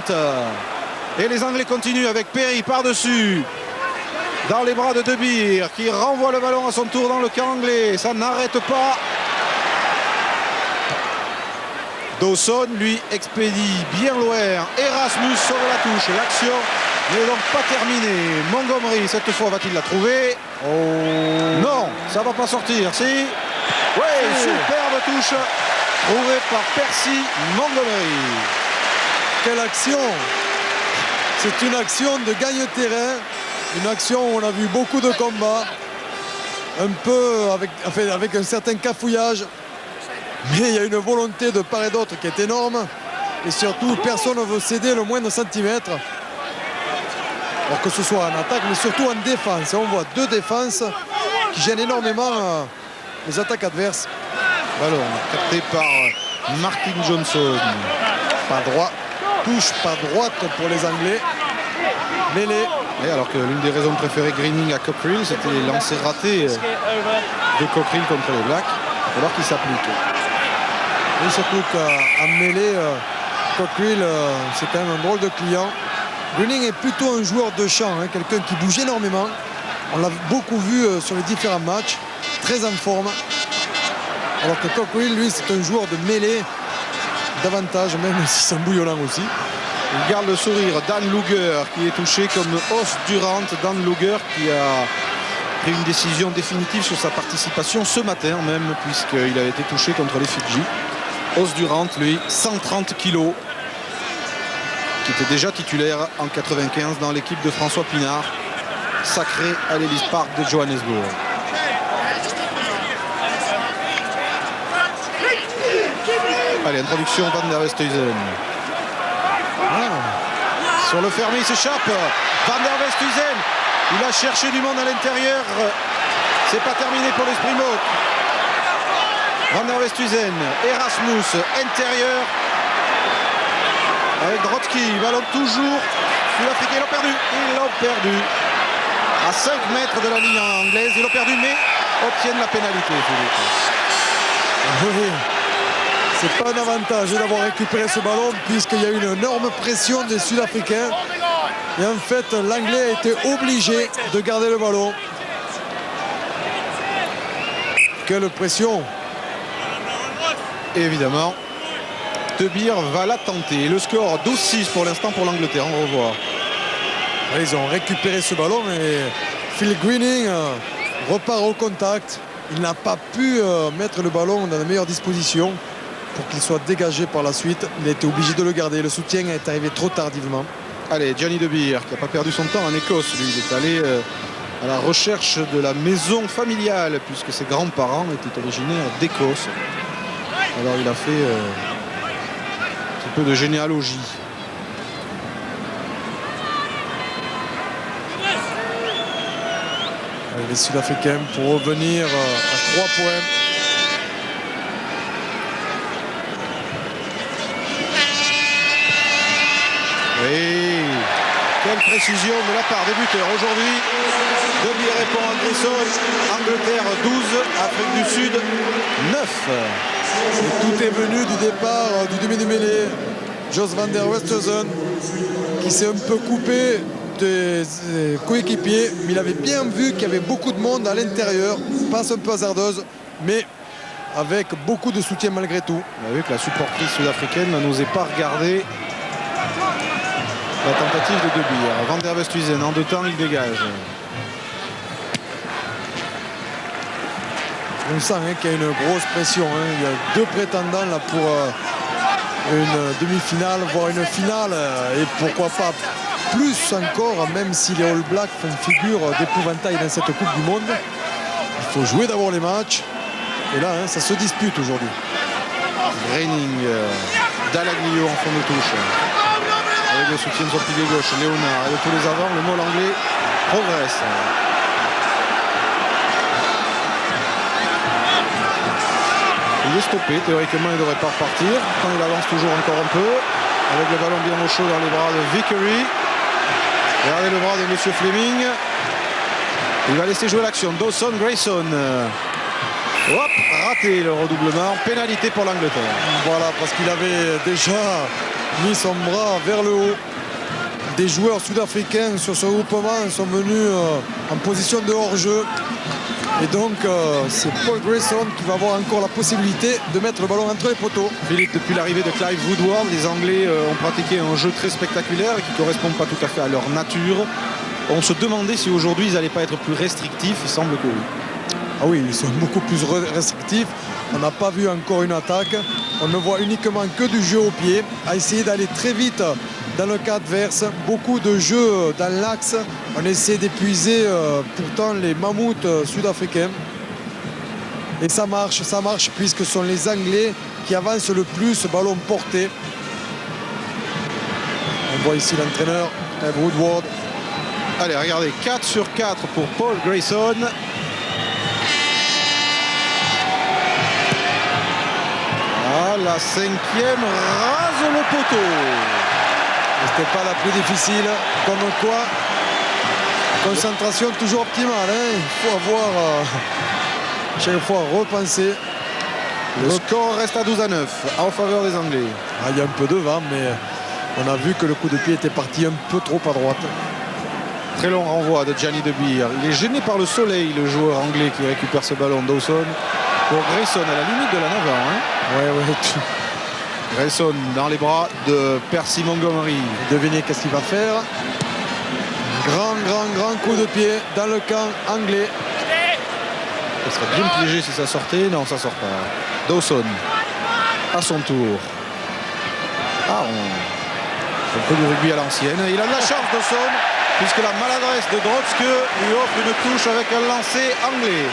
Et les Anglais continuent avec Perry par-dessus. Dans les bras de De Beer qui renvoie le ballon à son tour dans le camp anglais. Ça n'arrête pas. Dawson lui expédie bien loin. Erasmus sauve la touche. L'action n'est donc pas terminée. Montgomery cette fois va-t-il la trouver? Non, ça va pas sortir. Si. Oui, superbe touche trouvée par Percy Montgomery. Quelle action! C'est une action de gagne-terrain. Une action où on a vu beaucoup de combats, un peu avec un certain cafouillage, mais il y a une volonté de part et d'autre qui est énorme et surtout personne ne veut céder le moindre centimètre, alors que ce soit en attaque mais surtout en défense. Et on voit deux défenses qui gênent énormément les attaques adverses. Ballon capté par Martin Johnson. Pas droit, touche pas droite pour les Anglais. Mêlée. Et alors que l'une des raisons préférées Greening à Cockerill, c'était les lancers ratés de Cockerill contre les Blacks. Il va falloir qu'il s'applique. Et surtout qu'en mêlée, Cockerill, c'est quand même un drôle de client. Greening est plutôt un joueur de champ, hein, quelqu'un qui bouge énormément. On l'a beaucoup vu sur les différents matchs, très en forme. Alors que Cockerill, lui, c'est un joueur de mêlée davantage, même si c'est un bouillonnant aussi. Il garde le sourire. Dan Luger qui est touché comme Os Durant. Dan Luger qui a pris une décision définitive sur sa participation ce matin même, puisqu'il avait été touché contre les Fidji. Os Durant, lui, 130 kilos, qui était déjà titulaire en 95 dans l'équipe de François Pinard, sacré à l'Ellis Park de Johannesburg. Allez, introduction Van der Westhuizen. Sur le fermé, il s'échappe. Van der Westhuizen, il a cherché du monde à l'intérieur. C'est pas terminé pour les Springboks. Van der Westhuizen, Erasmus, intérieur. Avec Drotsky, ballon toujours. Sud-Africain, ils l'ont perdu. Ils l'ont perdu. À 5 mètres de la ligne anglaise, ils l'ont perdu, mais obtiennent la pénalité. Oui. C'est pas un avantage d'avoir récupéré ce ballon puisqu'il y a eu une énorme pression des Sud-Africains. Et en fait, l'Anglais a été obligé de garder le ballon. Quelle pression! Et évidemment, De Beer va la tenter. Le score 12-6 pour l'instant pour l'Angleterre. On va revoir. Ils ont récupéré ce ballon et Phil Greening repart au contact. Il n'a pas pu mettre le ballon dans les meilleures dispositions pour qu'il soit dégagé par la suite. Il a été obligé de le garder. Le soutien est arrivé trop tardivement. Allez, Johnny De Beer qui n'a pas perdu son temps en Écosse. Lui, il est allé à la recherche de la maison familiale puisque ses grands-parents étaient originaires d'Écosse. Alors il a fait un petit peu de généalogie. Allez, les Sud-Africains pour revenir à 3 points. Oui, quelle précision de la part des buteurs aujourd'hui. De Beer répond à Grayson. Angleterre 12, Afrique du Sud 9. Et tout est venu du départ du demi de mêlée. Jos Van der Westhuizen qui s'est un peu coupé des coéquipiers, mais il avait bien vu qu'il y avait beaucoup de monde à l'intérieur. Passe un peu hasardeuse, mais avec beaucoup de soutien malgré tout. On a vu que la supportrice sud-africaine n'osait pas regarder la tentative de Beer. Van der Westhuizen en 2 temps, il dégage. On sent qu'il y a une grosse pression. Il y a 2 prétendants là pour une demi-finale, voire une finale. Et pourquoi pas plus encore, même si les All Blacks font figure d'épouvantail dans cette Coupe du Monde. Il faut jouer d'abord les matchs. Et là, ça se dispute aujourd'hui. Greening, Dallaglio en fond de touche. Avec le soutien de son pilier gauche, Léonard. Et de tous les avants, le môle anglais progresse. Il est stoppé, théoriquement il ne devrait pas repartir. Quand il avance toujours encore un peu. Avec le ballon bien au chaud dans les bras de Vickery. Regardez le bras de M. Fleming. Il va laisser jouer l'action. Dawson Grayson. Hop, raté le redoublement. Pénalité pour l'Angleterre. Voilà, parce qu'il avait déjà mis son bras vers le haut. Des joueurs sud-africains sur ce groupement sont venus en position de hors-jeu. Et donc c'est Paul Grayson qui va avoir encore la possibilité de mettre le ballon entre les poteaux. Philippe, depuis l'arrivée de Clive Woodward, les Anglais ont pratiqué un jeu très spectaculaire et qui ne correspond pas tout à fait à leur nature. On se demandait si aujourd'hui ils n'allaient pas être plus restrictifs. Il semble que oui. Ah oui, ils sont beaucoup plus restrictifs. On n'a pas vu encore une attaque. On ne voit uniquement que du jeu au pied, à essayer d'aller très vite dans le cas adverse. Beaucoup de jeux dans l'axe. On essaie d'épuiser pourtant les mammouths sud-africains. Et ça marche puisque ce sont les Anglais qui avancent le plus, ballon porté. On voit ici l'entraîneur, Woodward. Allez, regardez, 4 sur 4 pour Paul Grayson. Ah, la 5e rase le poteau. C'était pas la plus difficile, comme quoi concentration toujours optimale, il faut avoir chaque fois repensé. Le score reste à 12-9 en faveur des Anglais. Il y a un peu de vent, mais on a vu que le coup de pied était parti un peu trop à droite. Très long renvoi de Johnny De Beer. Il est gêné par le soleil, le joueur anglais qui récupère ce ballon. Dawson pour Grayson à la limite de la 9 ans. Ouais, Grayson dans les bras de Percy Montgomery. Devinez qu'est-ce qu'il va faire. Grand coup de pied dans le camp anglais. Ça serait bien piégé si ça sortait. Non, ça sort pas. Dawson à son tour. Un peu du rugby à l'ancienne. Il a de la chance, Dawson, puisque la maladresse de Drotzke lui offre une touche avec un lancer anglais.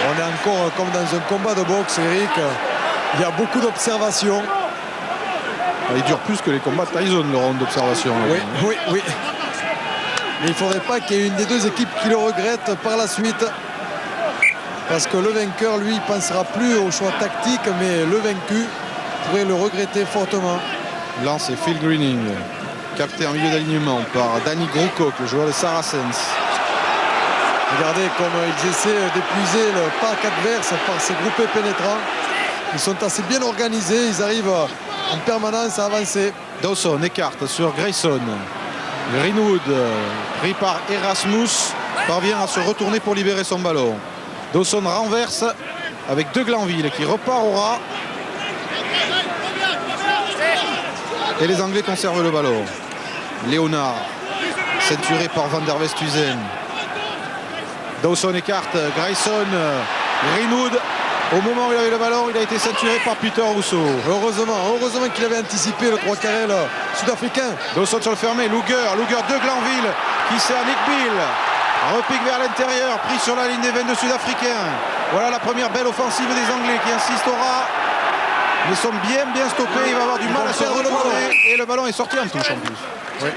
On est encore comme dans un combat de boxe, Eric. Il y a beaucoup d'observations. Il dure plus que les combats de Tyson, le round d'observation. Oui. Mais il ne faudrait pas qu'il y ait une des deux équipes qui le regrette par la suite. Parce que le vainqueur, lui, ne pensera plus au choix tactique, mais le vaincu pourrait le regretter fortement. Là, c'est Phil Greening, capté en milieu d'alignement par Danny Groocock, le joueur de Saracens. Regardez comme ils essaient d'épuiser le parc adverse par ces groupés pénétrants. Ils sont assez bien organisés, ils arrivent en permanence à avancer. Dawson écarte sur Grayson. Greenwood, pris par Erasmus, parvient à se retourner pour libérer son ballon. Dawson renverse avec De Glanville qui repart au ras. Et les Anglais conservent le ballon. Léonard, ceinturé par Van der Westhuizen. Dawson écarte Grayson. Greenwood, au moment où il avait le ballon, il a été ceinturé par Peter Rousseau. Heureusement qu'il avait anticipé le 3 carré sud-africain. Dawson sur le fermé, Luger de Glanville qui sert Nick Bill. Repique vers l'intérieur, pris sur la ligne des 22 sud-africains. Voilà la première belle offensive des Anglais qui insiste au ras. Ils sont bien stoppés, il va avoir du mal à se retourner. Et le ballon est sorti en touche en plus. Oui.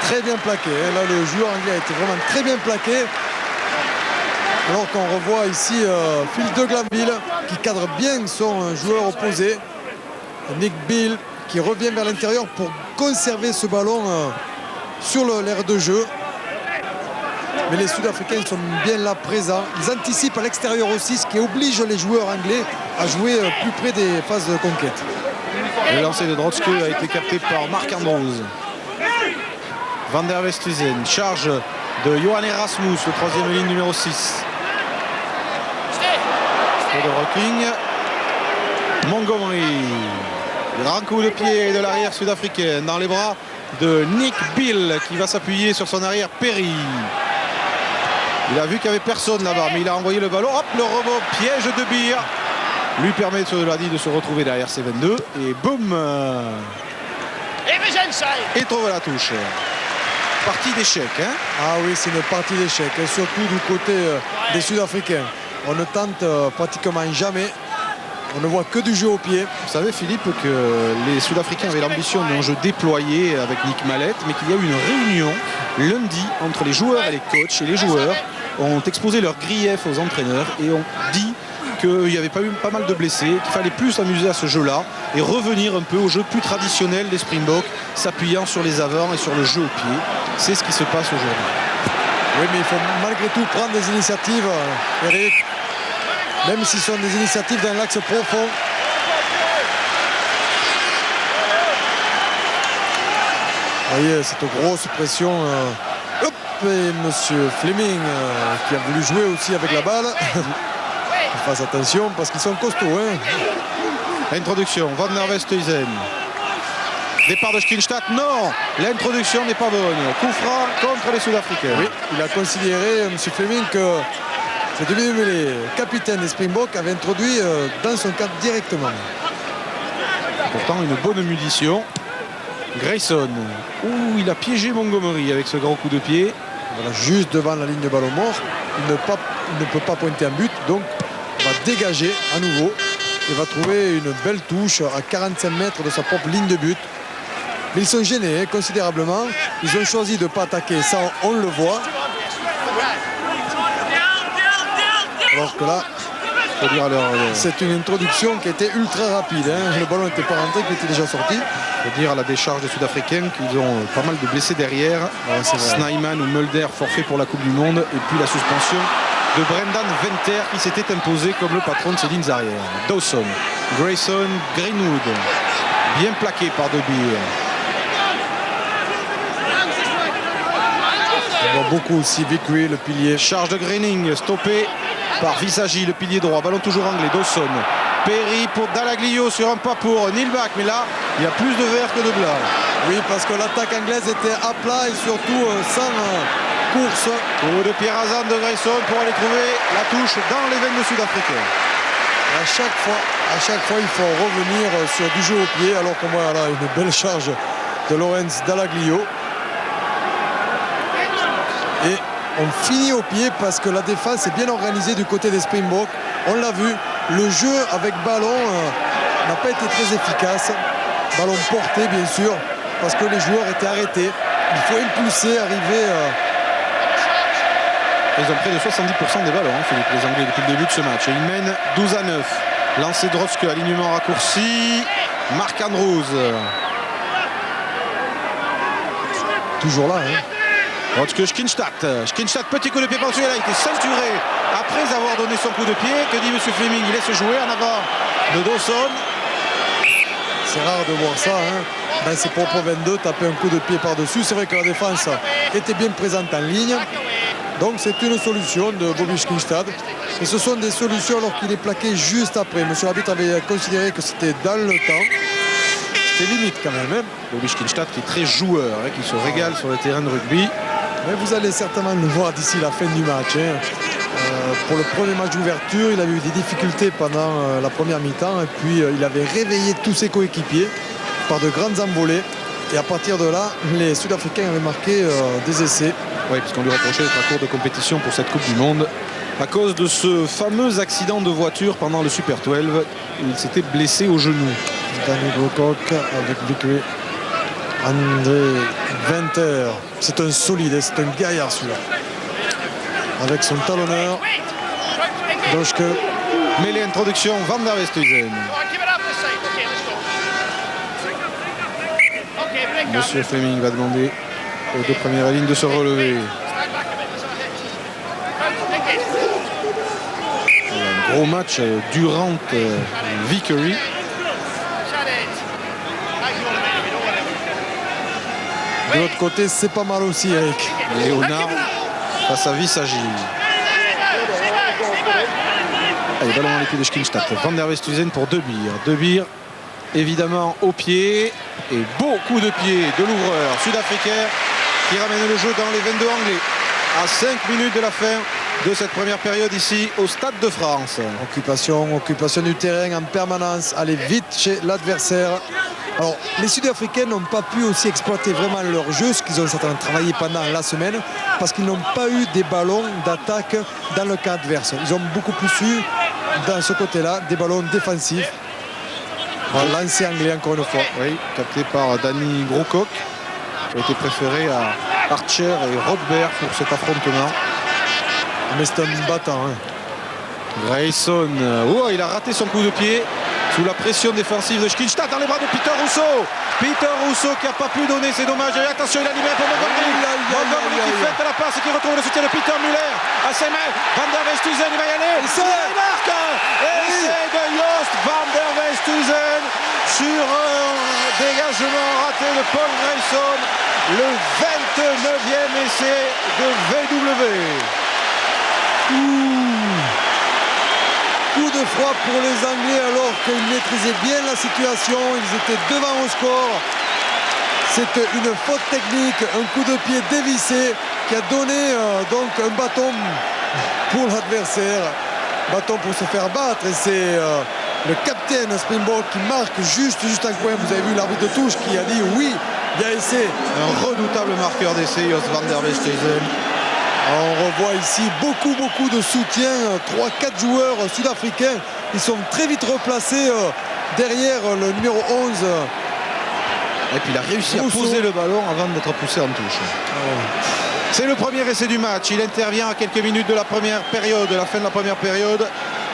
Très bien plaqué. Là, le joueur anglais a été vraiment très bien plaqué. Alors qu'on revoit ici Phil de Glanville qui cadre bien son joueur opposé. Nick Bill qui revient vers l'intérieur pour conserver ce ballon sur l'aire de jeu. Mais les Sud-Africains sont bien là présents. Ils anticipent à l'extérieur aussi, ce qui oblige les joueurs anglais à jouer plus près des phases de conquête. Le lancer de Drotzke a été capté par Mark Andrews. Van der Westhuizen, charge de Johan Erasmus, le troisième ligne numéro 6. De Rocking. Montgomery. Grand coup de pied de l'arrière sud-africain dans les bras de Nick Bill qui va s'appuyer sur son arrière Perry. Il a vu qu'il n'y avait personne là-bas, mais il a envoyé le ballon. Hop, le rebond, piège de Beer. Lui permet de se retrouver derrière ses 22. Et boum. Et trouve la touche. Partie d'échec. Hein. Ah oui, c'est une partie d'échec. Et surtout du côté des Sud-Africains. On ne tente pratiquement jamais. On ne voit que du jeu au pied. Vous savez, Philippe, que les Sud-Africains avaient l'ambition d'un jeu déployé avec Nick Mallett, mais qu'il y a eu une réunion lundi entre les joueurs et les coachs. Et les joueurs ont exposé leurs griefs aux entraîneurs et ont dit qu'il y avait pas mal de blessés, qu'il fallait plus s'amuser à ce jeu-là et revenir un peu au jeu plus traditionnel des Springboks, s'appuyant sur les avants et sur le jeu au pied. C'est ce qui se passe aujourd'hui. Oui, mais il faut malgré tout prendre des initiatives, Eric. Même si ce sont des initiatives dans l'axe profond. Vous voyez cette grosse pression. Hop, et monsieur Fleming qui a voulu jouer aussi avec la balle. Fasse attention parce qu'ils sont costauds. Hein. Introduction, Van der Westhuizen. Départ de Steenstadt, non, l'introduction n'est pas bonne. Coup franc contre les Sud-Africains. Oui, il a considéré, monsieur Fleming, que c'est devenu les capitaines des Springboks avait introduit dans son cadre directement. Pourtant une bonne munition. Grayson. Ouh, il a piégé Montgomery avec ce grand coup de pied. Voilà, juste devant la ligne de ballon mort. Il ne peut pas pointer un but, donc il va dégager à nouveau. Il va trouver une belle touche à 45 mètres de sa propre ligne de but. Mais ils sont gênés considérablement. Ils ont choisi de ne pas attaquer, ça on le voit. Alors que là, c'est une introduction qui était ultra rapide. Hein. Le ballon n'était pas rentré, qui était déjà sorti. Il faut dire à la décharge des Sud-Africains qu'ils ont pas mal de blessés derrière. Snyman ou Mulder forfait pour la Coupe du Monde. Et puis la suspension de Brendan Venter qui s'était imposé comme le patron de ses lignes arrière. Dawson, Grayson, Greenwood. Bien plaqué par De Beer. On voit beaucoup aussi Vickery, le pilier. Charge de Greening, stoppé par Visagi, le pilier droit. Ballon toujours anglais. Dawson Perry pour Dalaglio sur un pas pour Nilbach, mais là il y a plus de vert que de blanc. Oui, parce que l'attaque anglaise était à plat et surtout sans course. Coup de Pierre Hazan de Grayson pour aller trouver la touche dans les veines sud-africaines. À chaque fois, il faut revenir sur du jeu au pied, alors qu'on voit là une belle charge de Lorenz Dalaglio. Et on finit au pied parce que la défense est bien organisée du côté des Springboks. On l'a vu, le jeu avec ballon n'a pas été très efficace. Ballon porté, bien sûr, parce que les joueurs étaient arrêtés. Il faut impulser, arriver... Ils ont près de 70% des ballons, Philippe, les Anglais, depuis le début de ce match. Et ils mènent 12-9. Lancé Drotzke, alignement raccourci. Mark Andrews. Toujours là. Drotzke, Schkinstadt. Schkinstadt, petit coup de pied pendu. Il a été ceinturé après avoir donné son coup de pied. Que dit M. Fleming? Il laisse jouer en avant de Dawson. C'est rare de voir ça. Dans ses propres 22, taper un coup de pied par-dessus. C'est vrai que la défense était bien présente en ligne. Donc c'est une solution de Bobby Schkinstadt. Et ce sont des solutions alors qu'il est plaqué juste après. Monsieur l'arbitre avait considéré que c'était dans le temps. C'était limite quand même. Bobby Schkinstadt qui est très joueur, qui se régale sur le terrain de rugby. Mais vous allez certainement le voir d'ici la fin du match. Pour le premier match d'ouverture, il avait eu des difficultés pendant la première mi-temps. Et puis il avait réveillé tous ses coéquipiers par de grandes envolées. Et à partir de là, les Sud-Africains avaient marqué des essais. Oui, puisqu'on lui reprochait d'être à court de compétition pour cette Coupe du Monde. À cause de ce fameux accident de voiture pendant le Super 12, il s'était blessé au genou. Danny Brocock avec Vickery. André Venter. C'est un solide, c'est un gaillard celui-là. Avec son talonneur. Drotzke. Mêlée introduction, Van der Westhuizen. Monsieur Fleming va demander aux deux premières lignes de se relever. Un gros match Durant Vickery. De l'autre côté, c'est pas mal aussi, Eric. Léonard face à Visagi. Allez, ballon dans les pieds de Schkinstadt. Van der Westhuizen pour De Beer. De Beer, évidemment, au pied. Et beau coup de pied de l'ouvreur sud-africain qui ramène le jeu dans les 22 anglais. À 5 minutes de la fin de cette première période ici au Stade de France. Occupation du terrain en permanence. Aller vite chez l'adversaire. Alors, les Sud-Africains n'ont pas pu aussi exploiter vraiment leur jeu, ce qu'ils ont certainement travaillé pendant la semaine, parce qu'ils n'ont pas eu des ballons d'attaque dans le camp adverse. Ils ont beaucoup plus eu, dans ce côté-là, des ballons défensifs. Lancé anglais encore une fois. Oui, capté par Danny Brocock, qui a été préféré à Archer et Rodberg pour cet affrontement. Mais c'est un battant. Grayson, il a raté son coup de pied sous la pression défensive de Schkinstadt dans les bras de Peter Rousseau. Peter Rousseau qui n'a pas pu donner ses dommages. Et attention, il a libéré pour Montgomery. Montgomery qui fait à la passe et qui retrouve le soutien de Peter Muller à ses mains. Van der Westhuizen, il va y aller. Il marque. Essai de Joost Van der Westhuizen sur un dégagement raté de Paul Grayson. Le 29e essai de VW. Coup de froid pour les Anglais alors qu'ils maîtrisaient bien la situation. Ils étaient devant au score. C'était une faute technique, un coup de pied dévissé qui a donné donc un bâton pour l'adversaire. Bâton pour se faire battre. Et c'est le capitaine Springbok qui marque juste en coin. Vous avez vu l'arbitre de touche qui a dit oui, il y a essai. Un redoutable marqueur d'essai, Joost Van der Westhuizen. On revoit ici beaucoup de soutien, 3-4 joueurs sud-africains. Ils sont très vite replacés derrière le numéro 11. Et puis il a réussi à poser le ballon avant d'être poussé en touche. C'est le premier essai du match. Il intervient à quelques minutes de la première période, de la fin de la première période.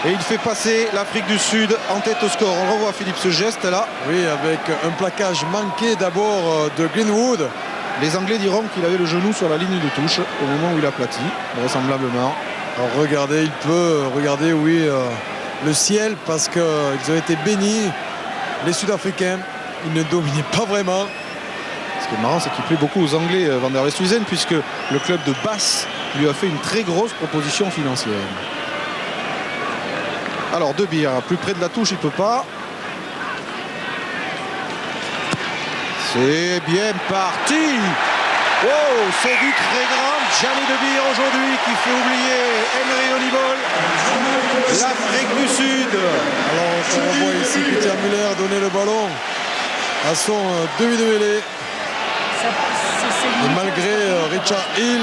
Et il fait passer l'Afrique du Sud en tête au score. On revoit Philippe ce geste là. Oui, avec un plaquage manqué d'abord de Greenwood. Les Anglais diront qu'il avait le genou sur la ligne de touche au moment où il aplatit, vraisemblablement. Alors regardez, il peut regarder, oui, le ciel parce qu'ils ont été bénis. Les Sud-Africains, ils ne dominaient pas vraiment. Ce qui est marrant, c'est qu'il plaît beaucoup aux Anglais, Van der Westhuizen, puisque le club de Bath lui a fait une très grosse proposition financière. Alors De Beer, plus près de la touche, il ne peut pas. C'est bien parti. Oh, c'est du très grand Gianni De Beer aujourd'hui qui fait oublier Henry Olibol, l'Afrique du Sud. Alors on voit ici Peter Müller donner le ballon à son demi de mêlée. Et malgré Richard Hill,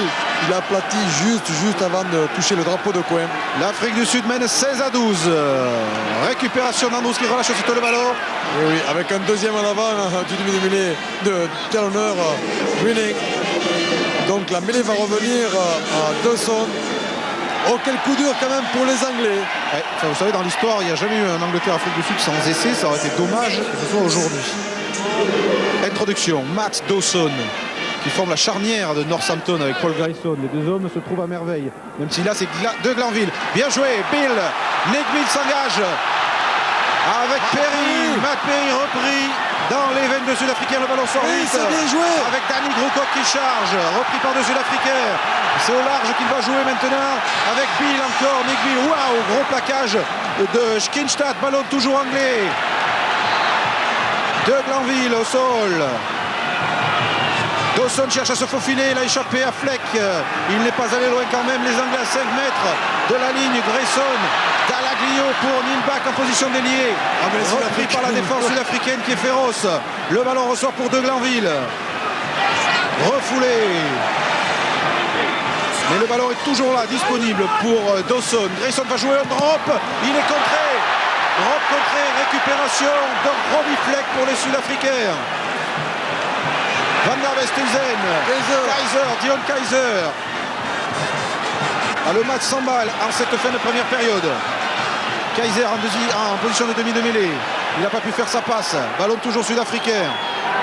il a aplati juste avant de toucher le drapeau de coin. L'Afrique du Sud mène 16-12. Récupération d'Andrews qui relâche aussitôt le ballon. Et oui, avec un deuxième en avant du demi de mêlée de Challoner Winning. Donc la mêlée va revenir à Dawson. Oh, quel coup dur quand même pour les Anglais. Ouais, enfin, vous savez, dans l'histoire, il n'y a jamais eu un Angleterre-Afrique du Sud sans essai. Ça aurait été dommage que ce soit aujourd'hui. Introduction, Matt Dawson qui forme la charnière de Northampton avec Paul Grayson. Les deux hommes se trouvent à merveille. Même si là, c'est de Glanville. Bien joué, Bill. Nick Bill s'engage avec Perry. Matt Perry repris dans les veines de Sud-Africain. Le ballon sort vite. C'est bien joué. Avec Danny Groocock qui charge. Repris par deux Sud-Africains. C'est au large qu'il va jouer maintenant. Avec Bill encore. Nick Bill. Waouh, gros plaquage de Skinstad. Ballon toujours anglais. De Glanville au sol. Dawson cherche à se faufiler, il a échappé à Fleck. Il n'est pas allé loin quand même, les Anglais à 5 mètres de la ligne. Grayson, Dalaglio pour Neil Back en position d'ailier. Repris par la défense sud-africaine qui est féroce. Le ballon ressort pour De Glanville. Refoulé. Mais le ballon est toujours là, disponible pour Dawson. Grayson va jouer un drop, il est contré. Drop contré, récupération de Robbie Fleck pour les Sud-Africains. Van der Westhuizen, Kaiser, Dion Kaiser. Le match s'emballe en cette fin de première période. Kaiser en position de demi de mêlée. Il n'a pas pu faire sa passe. Ballon toujours sud-africain.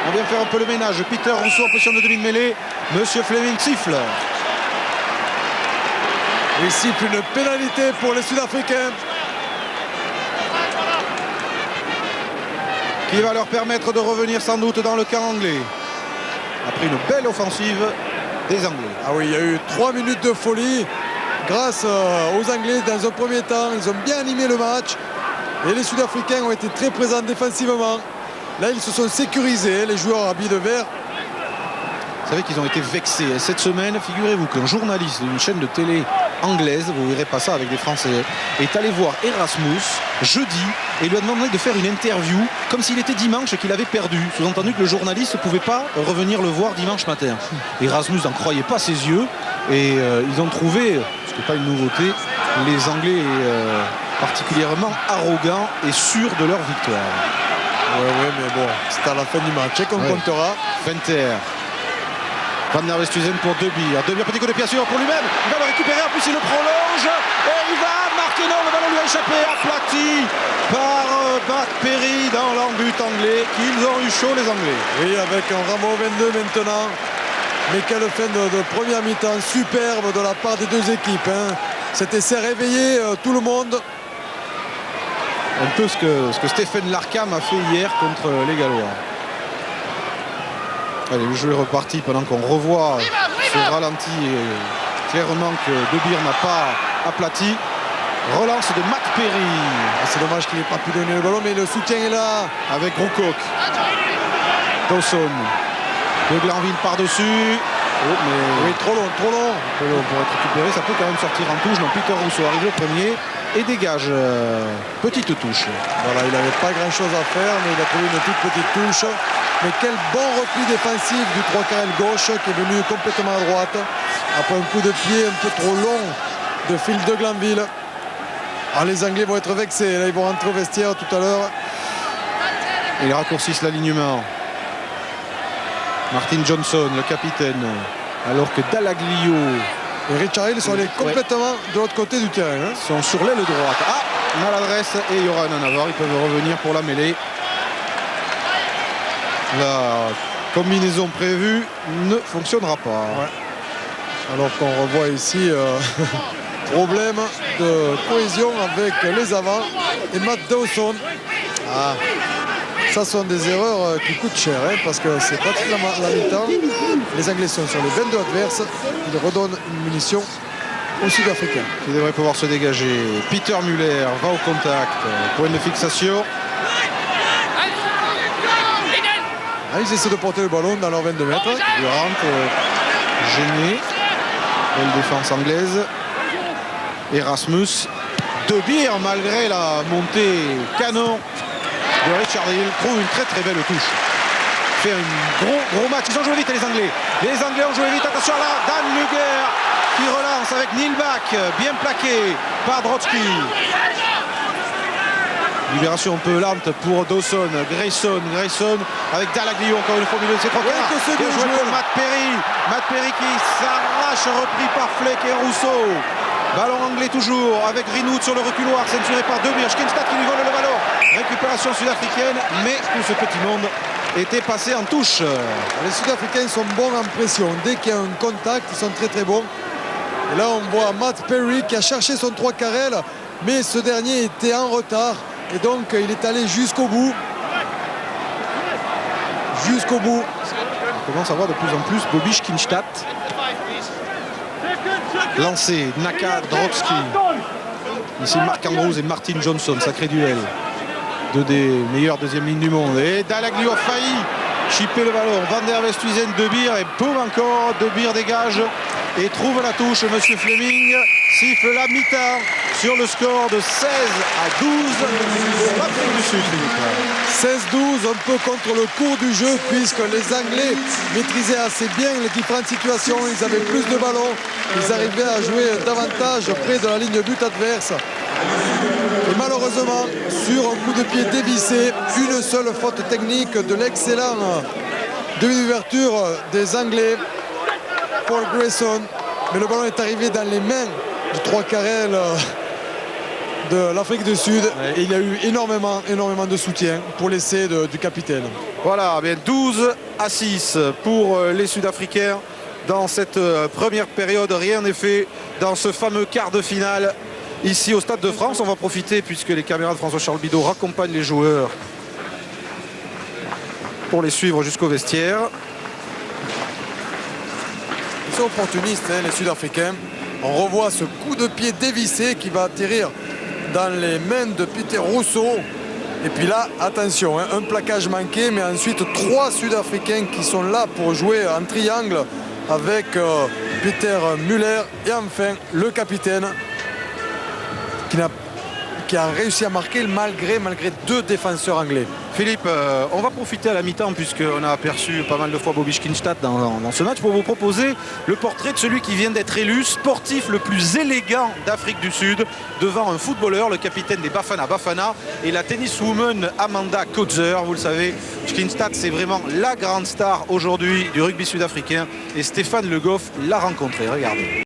On vient faire un peu le ménage. Peter Rousseau en position de demi de mêlée. Monsieur Fleming siffle. Il siffle une pénalité pour les Sud-Africains. Qui va leur permettre de revenir sans doute dans le camp anglais. Après une belle offensive des Anglais. Ah oui, il y a eu 3 minutes de folie grâce aux Anglais dans un premier temps. Ils ont bien animé le match et les Sud-Africains ont été très présents défensivement. Là, ils se sont sécurisés, les joueurs habillés de vert. Vous savez qu'ils ont été vexés. Cette semaine, figurez-vous qu'un journaliste d'une chaîne de télé anglaise, vous verrez pas ça avec des Français, est allé voir Erasmus jeudi et lui a demandé de faire une interview comme s'il était dimanche et qu'il avait perdu. Sous-entendu que le journaliste ne pouvait pas revenir le voir dimanche matin. Erasmus n'en croyait pas ses yeux et ils ont trouvé, ce qui n'est pas une nouveauté, les Anglais particulièrement arrogants et sûrs de leur victoire. Oui, mais bon, c'est à la fin du match et qu'on comptera. Venter. Van der Westhuizen pour De Beer. De Beer, petit coup de pied sûr pour lui-même. Il va le récupérer, en plus il le prolonge. Et il va marquer. Non, le ballon lui a échappé. Aplati par Matt Perry dans l'embut anglais. Qu'ils ont eu chaud les Anglais. Oui, avec un Ramon 22 maintenant. Mais quelle fin de première mi-temps superbe de la part des deux équipes. Cet essai réveillé tout le monde. Un peu ce que Stephen Larkham a fait hier contre les Gallois. Allez, le jeu est reparti pendant qu'on revoit ce ralenti clairement que De Beer n'a pas aplati. Relance de Matt Perry. C'est dommage qu'il n'ait pas pu donner le ballon, mais le soutien est là. Avec Groocock. Dawson. De Glanville par-dessus. Oh, mais... Oui, trop long. Pour être récupéré, ça peut quand même sortir en touche. Donc Peter Rousseau arrive le premier et dégage. Petite touche. Voilà, il n'avait pas grand-chose à faire, mais il a trouvé une toute petite touche. Mais quel bon repli défensif du 3/4 gauche qui est venu complètement à droite. Après un coup de pied un peu trop long de Phil de Glanville. Ah, les Anglais vont être vexés. Là, ils vont rentrer au vestiaire tout à l'heure. Ils raccourcissent l'alignement. Martin Johnson, le capitaine. Alors que Dalaglio et Richard Hill sont allés complètement de l'autre côté du terrain. Sont sur l'aile droite. Ah, maladresse et il y aura un avoir. Ils peuvent revenir pour la mêlée. La combinaison prévue ne fonctionnera pas. Ouais. Alors qu'on revoit ici problème de cohésion avec les avants et Matt Dawson. Ah, ça sont des erreurs qui coûtent cher parce que c'est pas toute la mi-temps. Les Anglais sont sur les 22 adverses. Ils redonnent une munition aux Sud-Africains. Qui devrait pouvoir se dégager. Peter Muller va au contact. Point de fixation. Ah, ils essaient de porter le ballon dans leurs 22 mètres. Durant gêné. Belle défense anglaise. Erasmus. De Beer, malgré la montée canon de Richard Hill, trouve une très belle touche. Fait un gros match. Ils ont joué vite, les Anglais. Les Anglais ont joué vite. Attention là, Dan Luger qui relance avec Neil Back, bien plaqué par Drotsky. Libération un peu lente pour Dawson. Grayson avec Dalaglio encore une fois au milieu de ses trois quarts. Bien joué pour Matt Perry qui s'arrache, repris par Fleck et Rousseau. Ballon anglais toujours avec Greenwood sur le reculoir, censuré par De Beer. Skinstad qui lui vole le ballon. Récupération sud-africaine, mais tout ce petit monde était passé en touche. Les Sud-Africains sont bons en pression. Dès qu'il y a un contact, ils sont très bons. Et là, on voit Matt Perry qui a cherché son 3 carrel, mais ce dernier était en retard. Et donc, il est allé jusqu'au bout. On commence à voir de plus en plus Bobby Skinstad. Lancé, Naka, Drotsky. Ici Mark Andrews et Martin Johnson, sacré duel. Deux des meilleures deuxième lignes du monde. Et Dalaglio a failli chipper le ballon. Van der Westhuizen, De Beer et boum encore. De Beer dégage et trouve la touche. Monsieur Fleming siffle la mi-temps sur le score de 16-12 pour l'Afrique du Sud. 16-12, un peu contre le cours du jeu, puisque les Anglais maîtrisaient assez bien les différentes situations. Ils avaient plus de ballons, ils arrivaient à jouer davantage près de la ligne de but adverse. Et malheureusement, sur un coup de pied dévissé, une seule faute technique de l'excellent demi-ouverture des Anglais, Paul Grayson. Mais le ballon est arrivé dans les mains du 3 carrel de l'Afrique du Sud. Et il y a eu énormément de soutien pour l'essai du capitaine. Voilà, bien 12-6 pour les Sud-Africains dans cette première période. Rien n'est fait dans ce fameux quart de finale ici au Stade de France. On va profiter, puisque les caméras de François-Charles Bidot raccompagnent les joueurs pour les suivre jusqu'au vestiaire. Ils sont opportunistes, les Sud-Africains. On revoit ce coup de pied dévissé qui va atterrir dans les mains de Peter Rousseau. Et puis là, attention, un plaquage manqué, mais ensuite 3 Sud-Africains qui sont là pour jouer en triangle avec Peter Muller et enfin le capitaine qui a réussi à marquer malgré 2 défenseurs anglais. Philippe, on va profiter à la mi-temps, puisqu'on a aperçu pas mal de fois Bobby Skinstad dans ce match, pour vous proposer le portrait de celui qui vient d'être élu sportif le plus élégant d'Afrique du Sud, devant un footballeur, le capitaine des Bafana Bafana, et la tenniswoman Amanda Coetzer. Vous le savez, Skinstad, c'est vraiment la grande star aujourd'hui du rugby sud-africain, et Stéphane Le Goff l'a rencontré. Regardez.